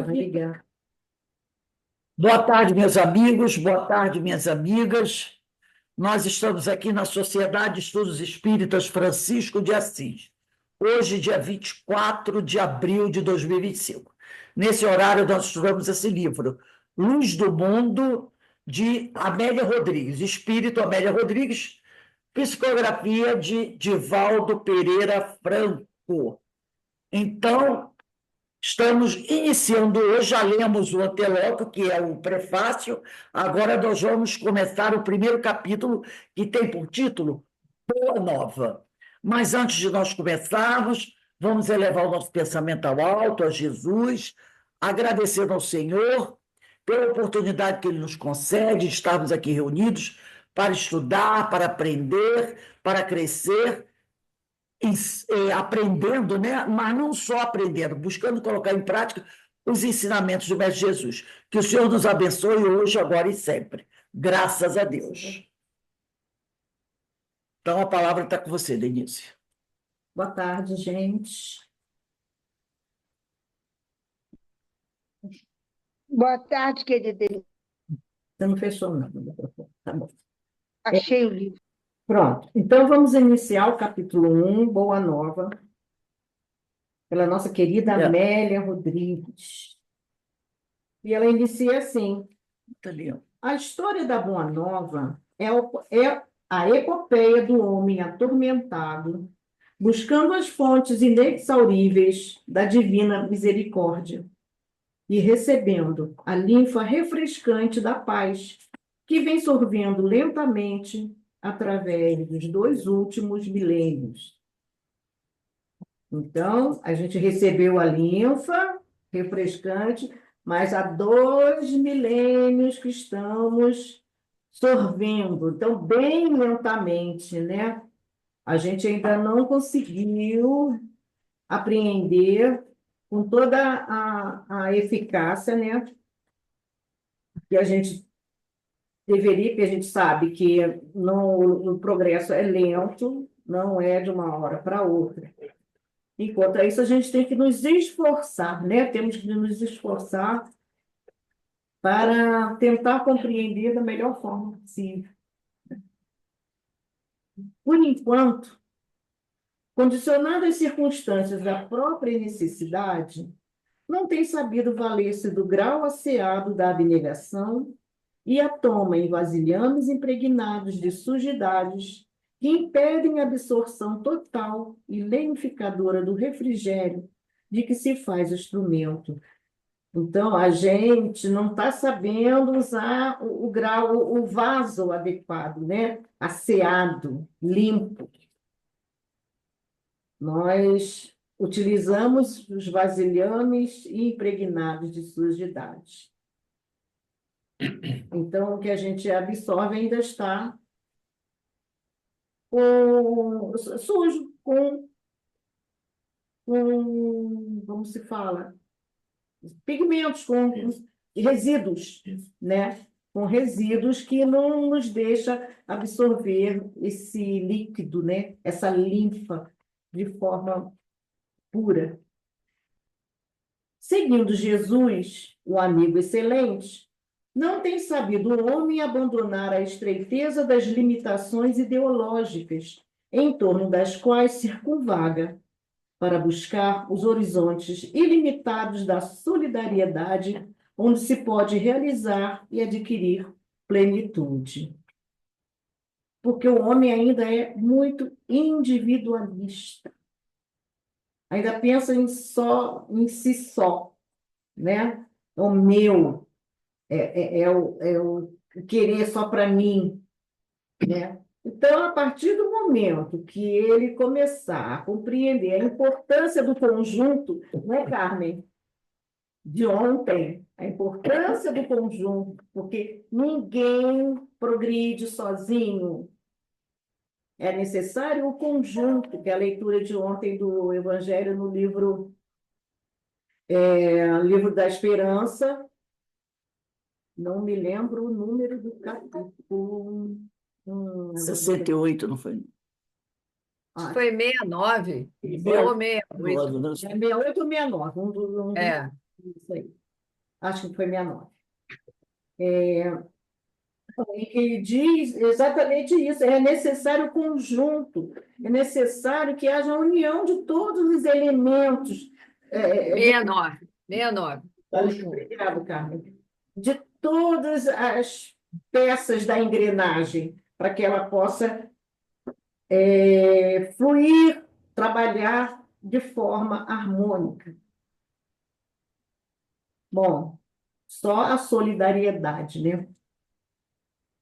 Obrigada. Boa tarde, meus amigos, boa tarde, minhas amigas. Nós estamos aqui na Sociedade de Estudos Espíritas Francisco de Assis, hoje, dia 24 de abril de 2025. Nesse horário, nós estudamos esse livro, Luz do Mundo, de Amélia Rodrigues, Espírito Amélia Rodrigues, psicografia de Divaldo Pereira Franco. Então, estamos iniciando hoje, já lemos o antelope, que é o prefácio, agora nós vamos começar o primeiro capítulo, que tem por título Boa Nova. Mas antes de nós começarmos, vamos elevar o nosso pensamento ao alto, a Jesus, agradecer ao Senhor pela oportunidade que Ele nos concede de estarmos aqui reunidos para estudar, para aprender, para crescer, aprendendo, né? Mas não só aprendendo, buscando colocar em prática os ensinamentos do Mestre Jesus. Que o Senhor nos abençoe hoje, agora e sempre. Graças a Deus. Então, a palavra está com você, Denise. Boa tarde, gente. Boa tarde, querida. Você não fechou, não. Tá bom. Achei o livro. Pronto. Então, vamos iniciar o capítulo 1, Boa Nova, pela nossa querida Amélia Rodrigues. E ela inicia assim: Tá ali, ó. A história da Boa Nova é a epopeia do homem atormentado, buscando as fontes inexauríveis da divina misericórdia e recebendo a linfa refrescante da paz, que vem sorvendo lentamente através dos 2 últimos milênios. Então, a gente recebeu a linfa refrescante, mas há 2 milênios que estamos sorvendo, então, bem lentamente, né? A gente ainda não conseguiu apreender com toda a eficácia, né? Que a gente deveria, porque a gente sabe que o progresso é lento, não é de uma hora para outra. Enquanto isso, a gente tem que nos esforçar, né? Temos que nos esforçar para tentar compreender da melhor forma possível. Por enquanto, condicionando as circunstâncias da própria necessidade, não tem sabido valer-se do grau asseado da abnegação e a toma em vasilhames impregnados de sujidades que impedem a absorção total e lenificadora do refrigério de que se faz o instrumento. Então, a gente não está sabendo usar o grau, o vaso adequado, né? Asseado, limpo. Nós utilizamos os vasilhames impregnados de sujidade. Então, o que a gente absorve ainda está sujo, como se fala, pigmentos, com resíduos, né? Com resíduos que não nos deixa absorver esse líquido, né? Essa linfa de forma pura. Seguindo Jesus, o amigo excelente, não tem sabido o homem abandonar a estreiteza das limitações ideológicas em torno das quais circunvaga, para buscar os horizontes ilimitados da solidariedade, onde se pode realizar e adquirir plenitude. Porque o homem ainda é muito individualista. Ainda pensa em si só, né? O meu, o querer só para mim, né? Então, a partir do momento que ele começar a compreender a importância do conjunto, né, Carmen? De ontem, a importância do conjunto, porque ninguém progride sozinho. É necessário o conjunto, que é a leitura de ontem do Evangelho no livro da Esperança. Não me lembro o número do capítulo. 68, não foi? Foi 69, ou 68. É 68 ou 69, É. Isso aí. acho que foi 69, e que diz exatamente isso: é necessário conjunto, é necessário que haja a união de todos os elementos. 69, 69. Obrigado, Carmen. De todas as peças da engrenagem, para que ela possa fluir, trabalhar de forma harmônica. Bom, só a solidariedade, né?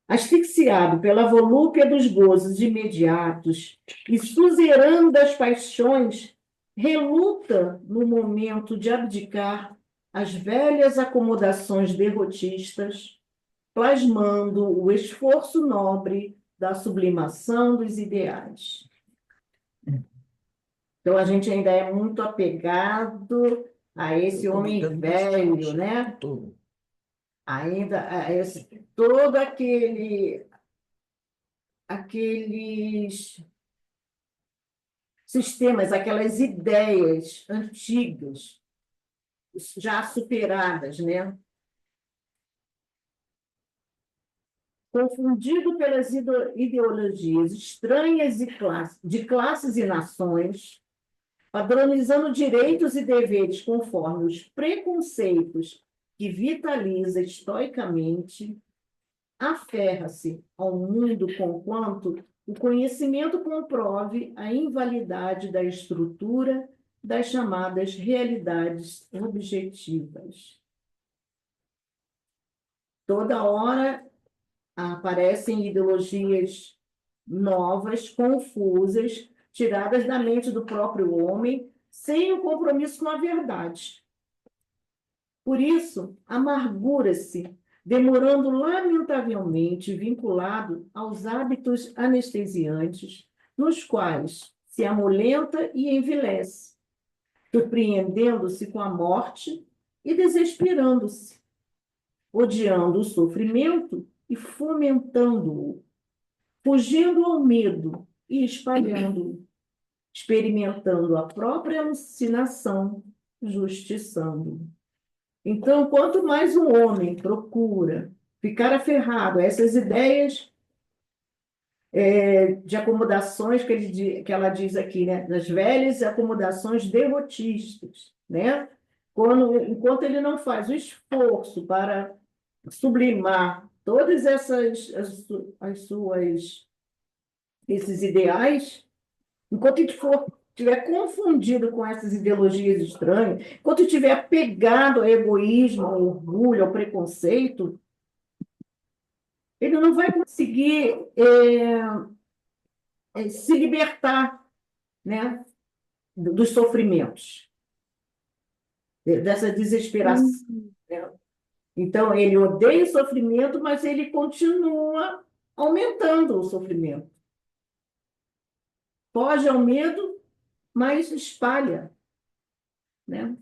Asfixiado pela volúpia dos gozos imediatos e suzerano das paixões, reluta no momento de abdicar as velhas acomodações derrotistas, plasmando o esforço nobre da sublimação dos ideais. Então, a gente ainda é muito apegado a esse homem velho, né? Ainda todo aqueles sistemas, aquelas ideias antigas, já superadas, né? Confundido pelas ideologias estranhas de classes e nações, padronizando direitos e deveres conforme os preconceitos que vitaliza estoicamente, aferra-se ao mundo conquanto o conhecimento comprove a invalidade da estrutura das chamadas realidades objetivas. Toda hora aparecem ideologias novas, confusas, tiradas da mente do próprio homem, sem o compromisso com a verdade. Por isso, amargura-se, demorando lamentavelmente vinculado aos hábitos anestesiantes, nos quais se amolenta e envilece, surpreendendo-se com a morte e desesperando-se, odiando o sofrimento e fomentando-o, fugindo ao medo e espalhando-o, experimentando a própria alucinação, justiçando-o. Então, quanto mais o homem procura ficar aferrado a essas ideias de acomodações que ela diz aqui, né, das velhas acomodações derrotistas, né? Enquanto ele não faz o esforço para sublimar todas esses ideais, enquanto ele estiver confundido com essas ideologias estranhas, enquanto estiver pegado ao egoísmo, ao orgulho, ao preconceito, ele não vai conseguir se libertar, né, dos sofrimentos, dessa desesperação. Né? Então, ele odeia o sofrimento, mas ele continua aumentando o sofrimento. Foge ao medo, mas espalha. Né?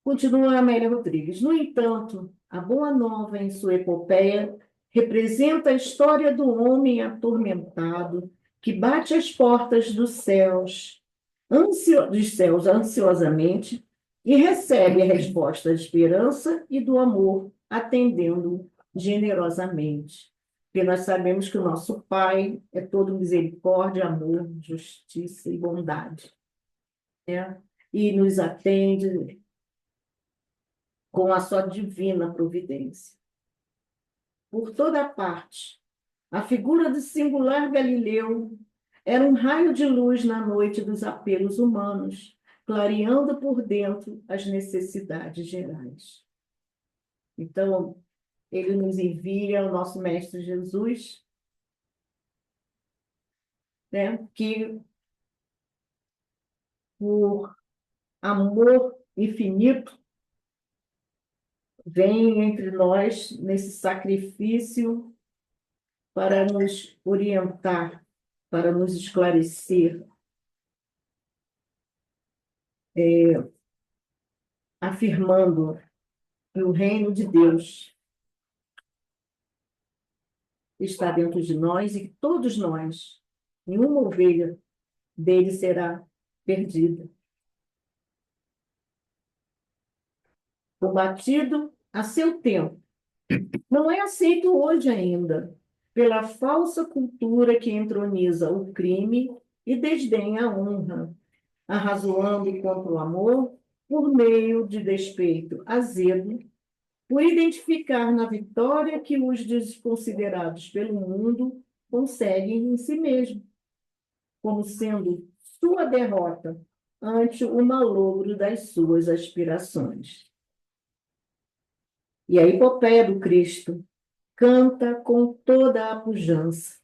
Continua a Amélia Rodrigues. No entanto, a Boa Nova, em sua epopeia, representa a história do homem atormentado que bate às portas dos céus ansiosamente e recebe a resposta da esperança e do amor, atendendo generosamente. Porque nós sabemos que o nosso Pai é todo misericórdia, amor, justiça e bondade. Né? E nos atende com a sua divina providência. Por toda parte, a figura do singular Galileu era um raio de luz na noite dos apelos humanos, clareando por dentro as necessidades gerais. Então, ele nos envia o nosso Mestre Jesus, né, que, por amor infinito, vem entre nós nesse sacrifício para nos orientar, para nos esclarecer, afirmando que o reino de Deus está dentro de nós e que todos nós, nenhuma ovelha dele será perdida. combatido a seu tempo. Não é aceito hoje ainda, pela falsa cultura que entroniza o crime e desdenha a honra, arrazoando contra o amor por meio de despeito azedo, por identificar na vitória que os desconsiderados pelo mundo conseguem em si mesmo, como sendo sua derrota ante o malogro das suas aspirações. E a epopeia do Cristo canta com toda a pujança.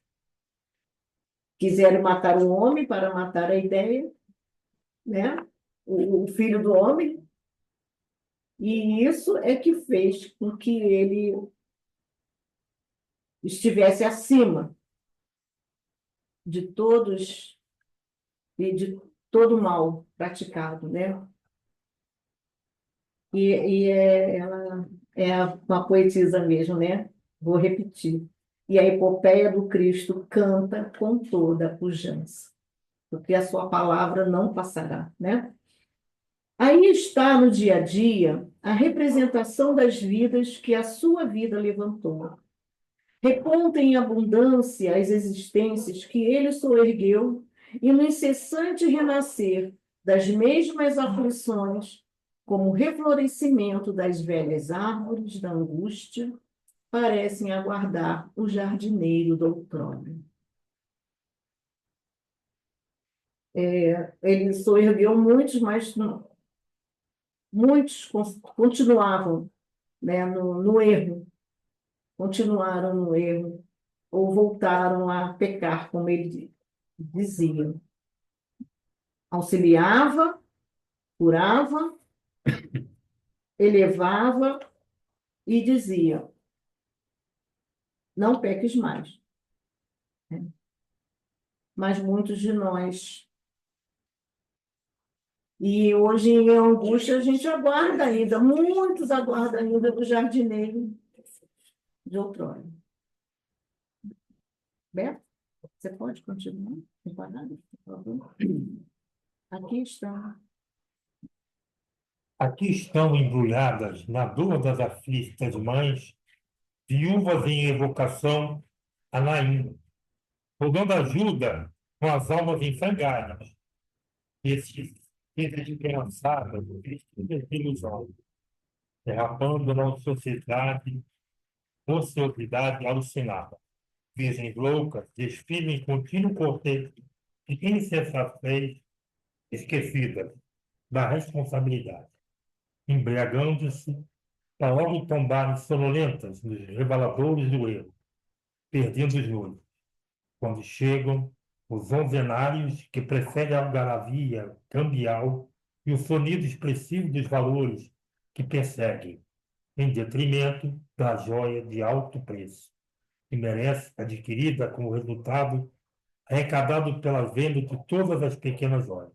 Quiseram matar o homem para matar a ideia, né? O filho do homem, e isso é que fez com que ele estivesse acima de todos e de todo o mal praticado, né? Ela é uma poetisa mesmo, né? Vou repetir. E a epopeia do Cristo canta com toda a pujança, porque a sua palavra não passará, né? Aí está no dia a dia a representação das vidas que a sua vida levantou. Reconta em abundância as existências que ele soergueu e no incessante renascer das mesmas aflições, como reflorescimento das velhas árvores da angústia, parecem aguardar o jardineiro do outrora. Ele soergueu muitos, mas muitos continuavam, né, no erro, continuaram no erro, ou voltaram a pecar, como ele dizia. Auxiliava, curava, elevava e dizia: não peques mais. Mas muitos de nós. E hoje, em angústia, a gente aguarda ainda, muitos aguardam ainda do jardineiro de outrora. Beto, você pode continuar? Não pode nada, por favor. Aqui está. Aqui estão embrulhadas na dor das aflitas mães, viúvas em evocação a Naim, rogando ajuda com as almas em frangalhos, desesperançadas, vestidas de ilusão, derrapando na sociedade ociosidade alucinada. Virgens loucas desfilam em contínuo cortejo de insensatez esquecidas da responsabilidade, embriagando-se para logo tombarem sonolentas nos reveladores do erro, perdendo os olhos, quando chegam os onzenários que preferem a algaravia cambial e o sonido expressivo dos valores que perseguem, em detrimento da joia de alto preço, que merece, adquirida como resultado, arrecadado pela venda de todas as pequenas joias.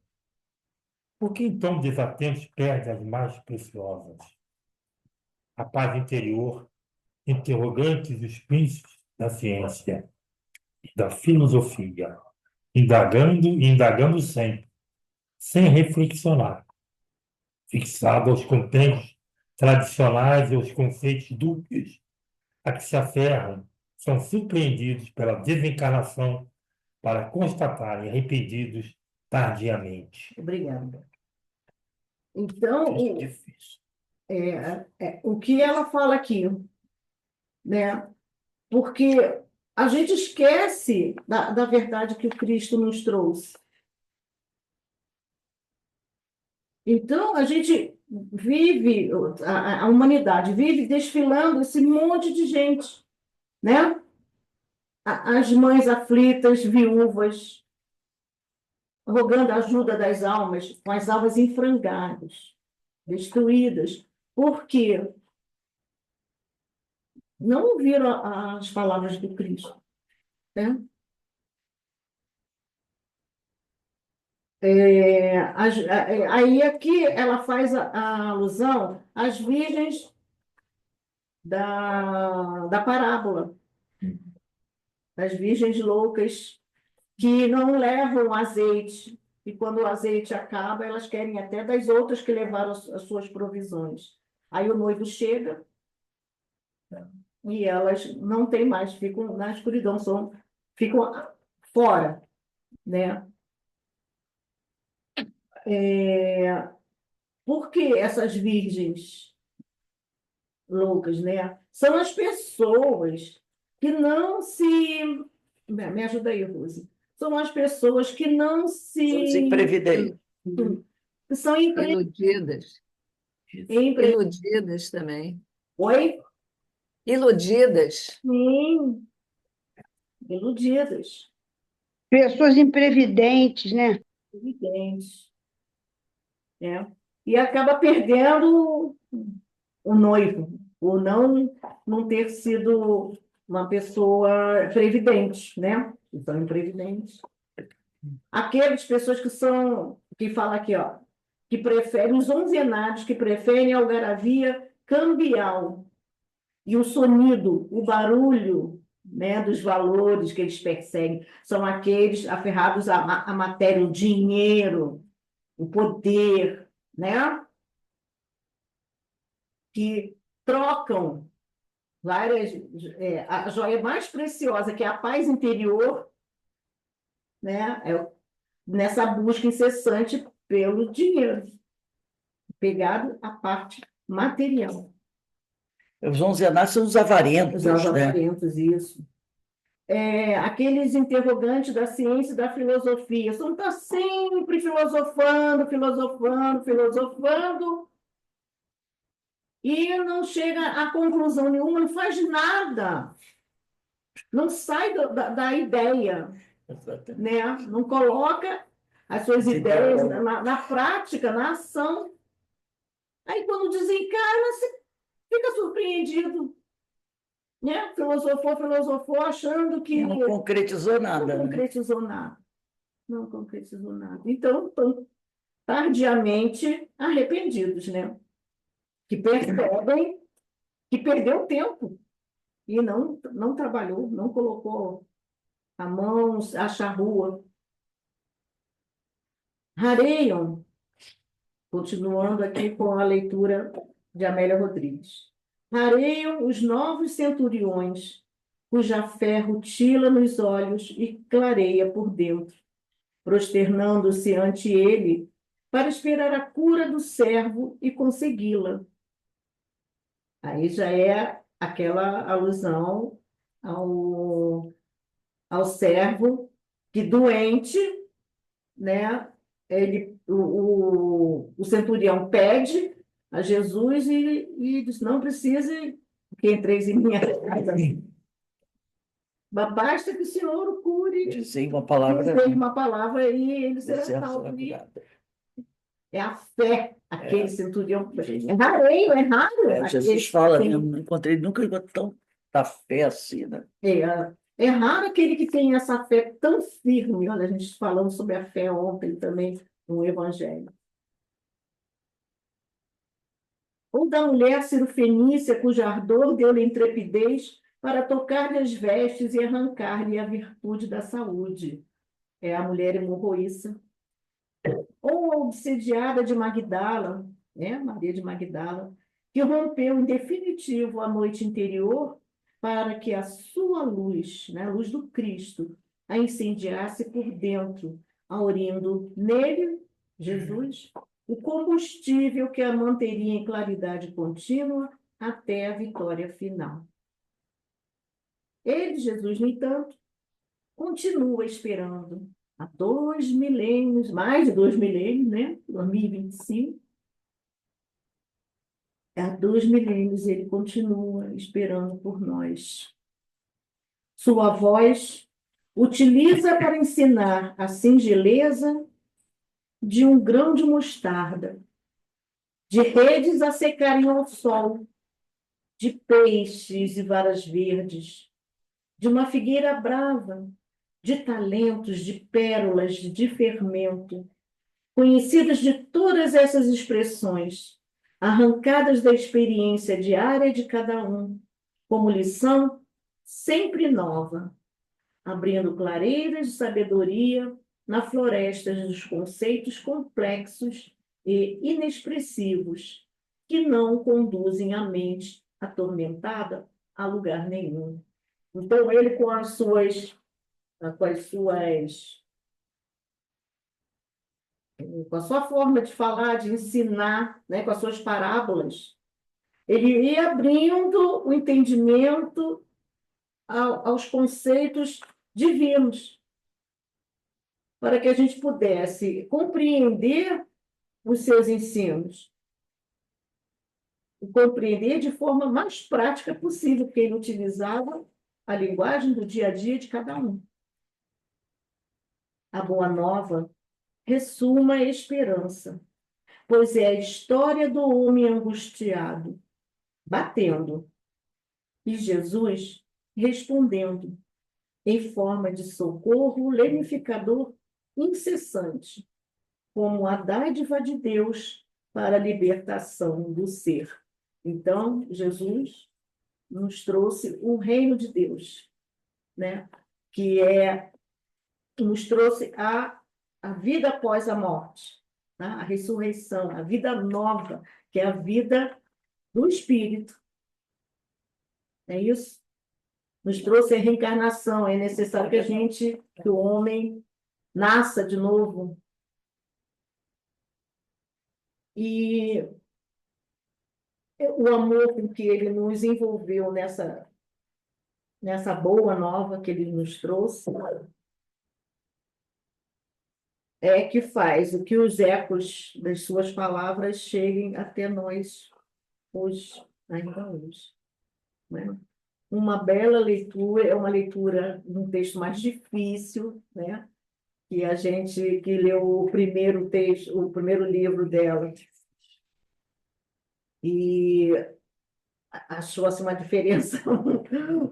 Por que então desatentos perdem as mais preciosas? A paz interior, interrogantes os príncipes da ciência e da filosofia, indagando e indagando sempre, sem reflexionar, fixado aos compêndios tradicionais e aos conceitos dúbios a que se aferram, são surpreendidos pela desencarnação para constatarem arrependidos tardiamente. Obrigada. Então, Difícil. o que ela fala aqui, né? Porque a gente esquece da verdade que o Cristo nos trouxe. Então, a gente vive, a humanidade vive desfilando esse monte de gente, né? As mães aflitas, viúvas, rogando a ajuda das almas, com as almas em frangalhos, destruídas. Por quê? Não ouviram as palavras do Cristo, né? Aí aqui ela faz a alusão às virgens da parábola, das virgens loucas que não levam azeite, e quando o azeite acaba, elas querem até das outras que levaram as suas provisões. Aí o noivo chega e elas não têm mais, ficam na escuridão, ficam fora, né? Por que essas virgens loucas, né? São as pessoas que não se... Me ajuda aí, Rose. São as pessoas que não Os se... imprevidentes. que são Iludidas. Iludidas também. Oi? Iludidas. Sim, iludidas, Pessoas imprevidentes, né? evidente, né? E acaba perdendo o noivo, por não ter sido uma pessoa previdente, né? Que são imprevidentes. Aquelas pessoas que falam aqui, ó, que preferem, os onzenados que preferem a algaravia cambial e o sonido, o barulho, né, dos valores que eles perseguem, são aqueles aferrados à matéria, o dinheiro, o poder, né? Que trocam a joia mais preciosa, que é a paz interior, né? Nessa busca incessante pelo dinheiro, pegado à parte material. Os onzenários são os avarentos, Os né? avarentos, isso. Aqueles interrogantes da ciência e da filosofia, são tá sempre filosofando, filosofando, filosofando, e não chega a conclusão nenhuma, não faz nada, não sai da ideia, Exatamente. né? Não coloca as suas ideias na prática, na ação. Aí, quando desencarna, você fica surpreendido, né? Filosofou, achando que Não concretizou nada, não né? concretizou nada. Não concretizou nada. Então, estão tardiamente arrependidos, né? Que percebem que perdeu tempo e não trabalhou, não colocou a mão, a charrua. Rareiam, continuando aqui com a leitura de Amélia Rodrigues. Rareiam os novos centuriões, cuja fé rutila nos olhos e clareia por dentro, prosternando-se ante ele para esperar a cura do servo e consegui-la. Aí já é aquela alusão ao servo que doente, né? O centurião pede a Jesus e diz, não precise que entreis em minha casa. Basta que o Senhor o cure. Dizer uma palavra. Dizer uma palavra e ele será Certo, salvo. será curado. É a fé, aquele centurião. É rareio, é raro. Jesus fala, né? Eu não encontrei nunca tanta fé assim, né? É raro aquele que tem essa fé tão firme. Olha, a gente falando sobre a fé ontem também no Evangelho. Ou da mulher cirofenícia, cujo ardor deu-lhe intrepidez para tocar-lhe as vestes e arrancar-lhe a virtude da saúde. É a mulher hemorroíça. Ou a obsediada de Magdala, né? Maria de Magdala, que rompeu em definitivo a noite interior para que a sua luz, né, a luz do Cristo, a incendiasse por dentro, aurindo nele, Jesus, o combustível que a manteria em claridade contínua até a vitória final. Ele, Jesus, no entanto, continua esperando há 2 milênios, mais de 2 milênios, né? 2025. Há 2 milênios ele continua esperando por nós. Sua voz utiliza para ensinar a singeleza de um grão de mostarda, de redes a secarem ao sol, de peixes e varas verdes, de uma figueira brava, de talentos, de pérolas, de fermento, conhecidas de todas essas expressões, arrancadas da experiência diária de cada um, como lição sempre nova, abrindo clareiras de sabedoria na floresta dos conceitos complexos e inexpressivos, que não conduzem a mente atormentada a lugar nenhum. Então, ele, com a sua forma de falar, de ensinar, né, com as suas parábolas, ele ia abrindo o entendimento aos conceitos divinos, para que a gente pudesse compreender os seus ensinos, e compreender de forma mais prática possível, porque ele utilizava a linguagem do dia a dia de cada um. A Boa Nova ressuma a esperança, pois é a história do homem angustiado, batendo, e Jesus respondendo, em forma de socorro lenificador incessante, como a dádiva de Deus para a libertação do ser. Então, Jesus nos trouxe o reino de Deus, né? Que nos trouxe a vida após a morte, né? A ressurreição, a vida nova, que é a vida do Espírito. É isso? Nos trouxe a reencarnação. É necessário que o homem nasça de novo. E o amor com que ele nos envolveu nessa boa nova que ele nos trouxe é que faz o que os ecos das suas palavras cheguem até nós hoje, ainda hoje, né? Uma bela leitura, é uma leitura num texto mais difícil, né? Que a gente que leu o primeiro texto, o primeiro livro dela, e achou assim, uma diferença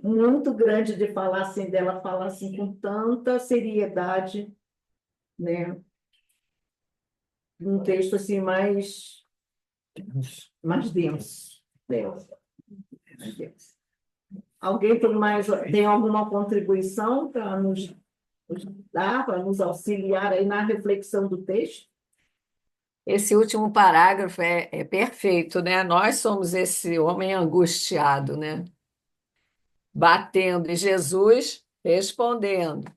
muito grande de falar assim, dela falar assim com tanta seriedade, né? Um texto assim mais denso. Mais denso. Alguém tem alguma contribuição para nos dar, para nos auxiliar aí na reflexão do texto? Esse último parágrafo é perfeito, né? Nós somos esse homem angustiado, né? Batendo e Jesus respondendo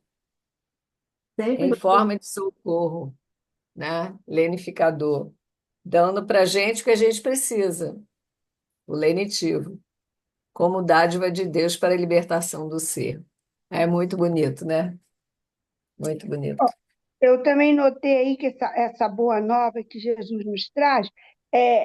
Sempre em forma de socorro, né? Lenificador, dando para a gente o que a gente precisa, o lenitivo, como dádiva de Deus para a libertação do ser. É muito bonito, né? Muito bonito. Eu também notei aí que essa boa nova que Jesus nos traz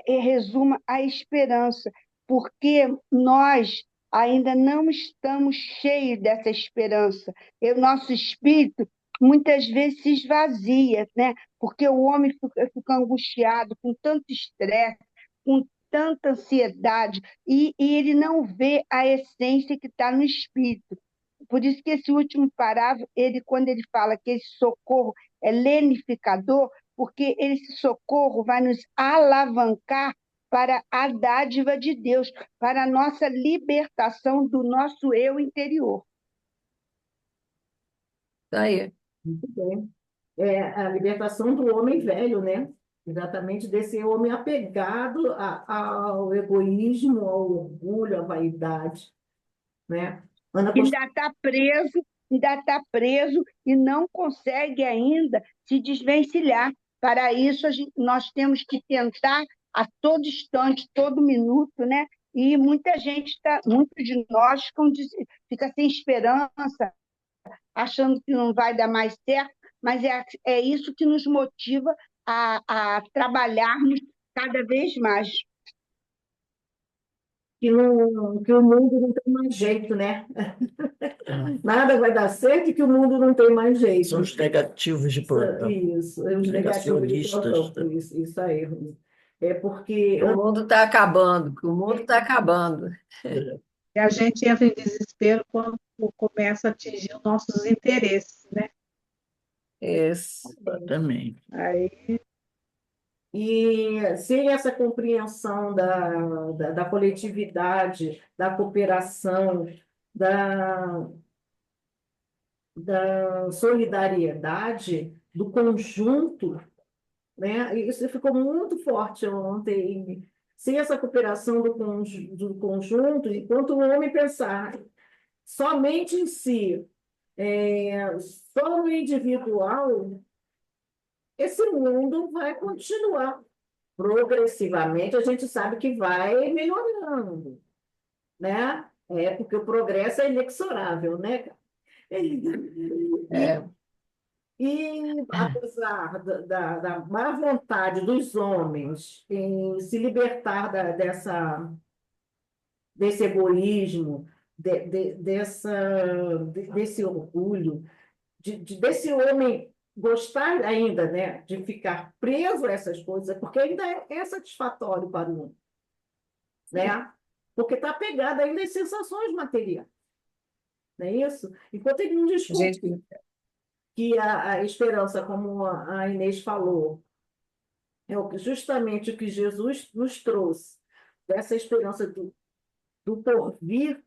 resuma a esperança, porque nós ainda não estamos cheios dessa esperança. E o nosso espírito muitas vezes se esvazia, né? Porque o homem fica angustiado, com tanto estresse, com tanta ansiedade, e ele não vê a essência que está no espírito. Por isso que esse último parágrafo, quando ele fala que esse socorro é lenificador, porque esse socorro vai nos alavancar para a dádiva de Deus, para a nossa libertação do nosso eu interior. Tá aí. muito bem. É a libertação do homem velho, né? Exatamente desse homem apegado ao egoísmo, ao orgulho, à vaidade, né? Ana Ainda está preso e não consegue ainda se desvencilhar. Para isso, nós temos que tentar a todo instante, todo minuto, né? E muitos de nós fica sem esperança, achando que não vai dar mais certo, mas é isso que nos motiva a trabalharmos cada vez mais. que o mundo não tem mais jeito, né? Nada vai dar certo e que o mundo não tem mais jeito. São os negativos de plantão. Isso, os negativos de plantão. Isso aí. É porque O mundo está acabando, o mundo está acabando. E a gente entra em desespero quando começa a atingir os nossos interesses, né? Isso. Exatamente. Aí E sem essa compreensão da coletividade, da cooperação, da solidariedade, do conjunto, né? Isso ficou muito forte ontem, sem essa cooperação do conjunto, enquanto o homem pensar somente em si, só no individual, esse mundo vai continuar. Progressivamente, a gente sabe que vai melhorando, né? Porque o progresso é inexorável, né? É, E apesar da má vontade dos homens em se libertar desse egoísmo, desse orgulho, desse homem gostar ainda, né, de ficar preso a essas coisas, porque ainda é satisfatório para o homem, né? Porque está apegado ainda às sensações materiais, não é isso? Enquanto ele não descobre gente, que a esperança, como a Inês falou, justamente o que Jesus nos trouxe, dessa esperança do porvir,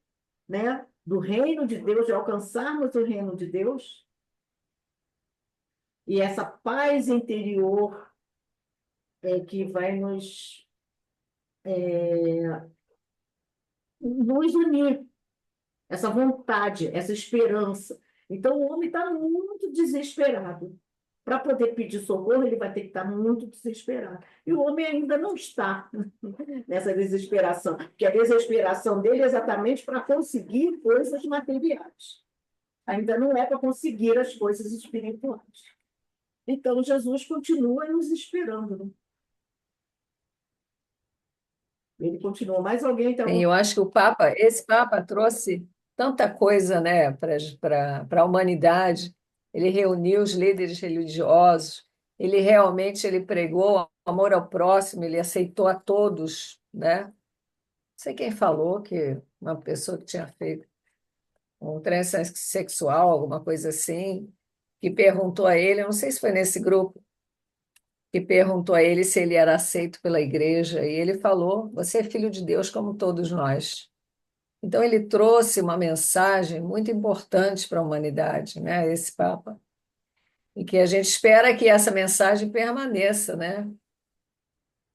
né? Do reino de Deus, de alcançarmos o reino de Deus, e essa paz interior que vai nos unir, essa vontade, essa esperança. Então, o homem está muito desesperado. Para poder pedir socorro, ele vai ter que estar muito desesperado. E o homem ainda não está nessa desesperação, porque a desesperação dele é exatamente para conseguir coisas materiais. Ainda não é para conseguir as coisas espirituais. Então, Jesus continua nos esperando. Né? Ele continua. Mais alguém tem sim, algum... eu acho que esse Papa trouxe tanta coisa, né, para a humanidade. Ele reuniu os líderes religiosos, ele pregou amor ao próximo, ele aceitou a todos, né? Não sei quem falou que uma pessoa que tinha feito um transexual, alguma coisa assim, que perguntou a ele, eu não sei se foi nesse grupo, que perguntou a ele se ele era aceito pela igreja, e ele falou: Você é filho de Deus como todos nós. Então, ele trouxe uma mensagem muito importante para a humanidade, né, esse Papa, e que a gente espera que essa mensagem permaneça, né,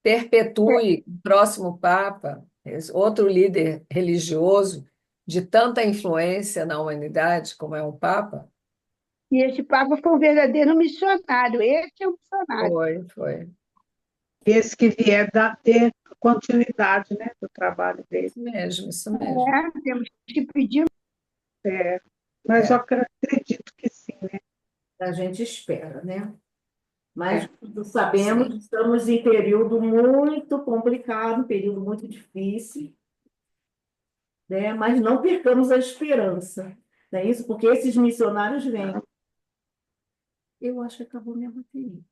perpetue o próximo Papa, outro líder religioso de tanta influência na humanidade como é um Papa. E este Papa foi um verdadeiro missionário. Esse é um missionário. Foi. Esse que vier ter continuidade, né, do trabalho dele. Isso mesmo. Temos que pedir. Mas eu acredito que sim, né? A gente espera, né? Mas É. sabemos que Sim. estamos em período muito complicado, período muito difícil, né? Mas não percamos a esperança, não é isso? Porque esses missionários vêm. Eu acho que acabou minha bateria.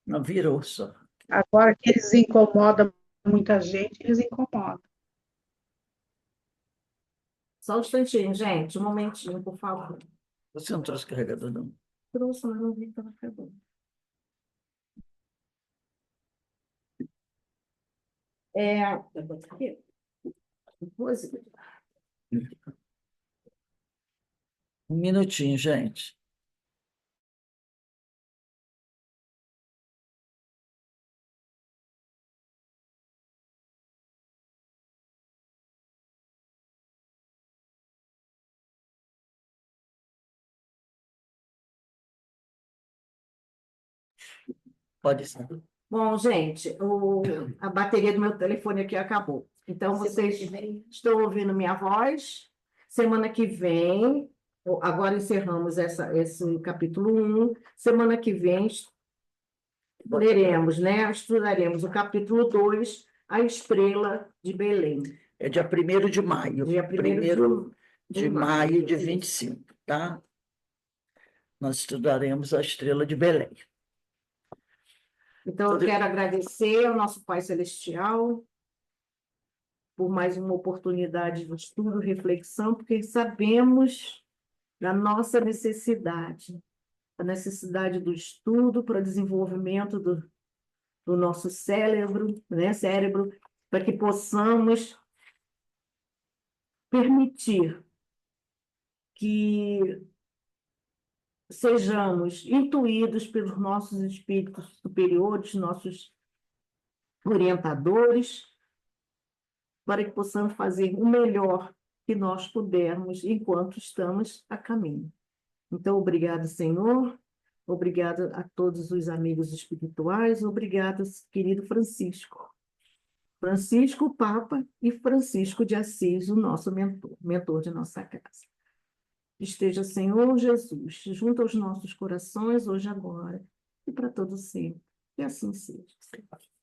Não virou só. Agora que eles incomodam muita gente, eles incomodam. Só um instantinho, gente, um momentinho, por favor. Você não trouxe carregador, não? Trouxe, mas não vi que estava acabando. Eu vou aqui. Depois, Um minutinho, gente. Pode ser. bom, gente, a bateria do meu telefone aqui acabou. Então, vocês estão ouvindo minha voz. Semana que vem, agora encerramos esse capítulo 1. Semana que vem, leremos, né? Estudaremos o capítulo 2, a estrela de Belém. É dia 1º de maio. Dia 1º 1º de de maio de isso. 25, tá? Nós estudaremos a estrela de Belém. Então, eu quero agradecer ao nosso Pai Celestial por mais uma oportunidade de estudo, reflexão, porque sabemos da nossa necessidade, a necessidade do estudo para o desenvolvimento do nosso cérebro, né? Para que possamos permitir que sejamos intuídos pelos nossos espíritos superiores, nossos orientadores, para que possamos fazer o melhor que nós pudermos enquanto estamos a caminho. Então, obrigado, Senhor. Obrigada a todos os amigos espirituais. Obrigada, querido Francisco. Francisco, Papa, e Francisco de Assis, o nosso mentor de nossa casa. Esteja, Senhor Jesus, junto aos nossos corações, hoje e agora, e para todo sempre. Que assim seja.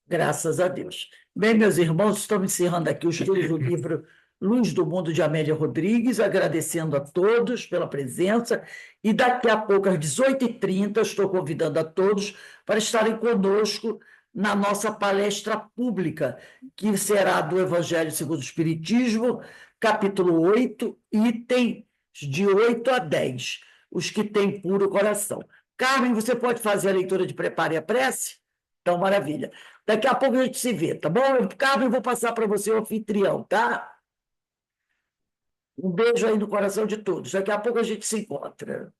Graças a Deus. Bem, meus irmãos, estamos encerrando aqui o estudo do livro Luz do Mundo, de Amélia Rodrigues, agradecendo a todos pela presença, e daqui a pouco, às 18h30, estou convidando a todos para estarem conosco na nossa palestra pública, que será do Evangelho segundo o Espiritismo, capítulo 8, item de 8 a 10, os que têm puro coração. Carmen, você pode fazer a leitura de Prepare a Prece? Então, maravilha. Daqui a pouco a gente se vê, tá bom? Carmen, eu vou passar para você o anfitrião, tá? Um beijo aí no coração de todos. Daqui a pouco a gente se encontra.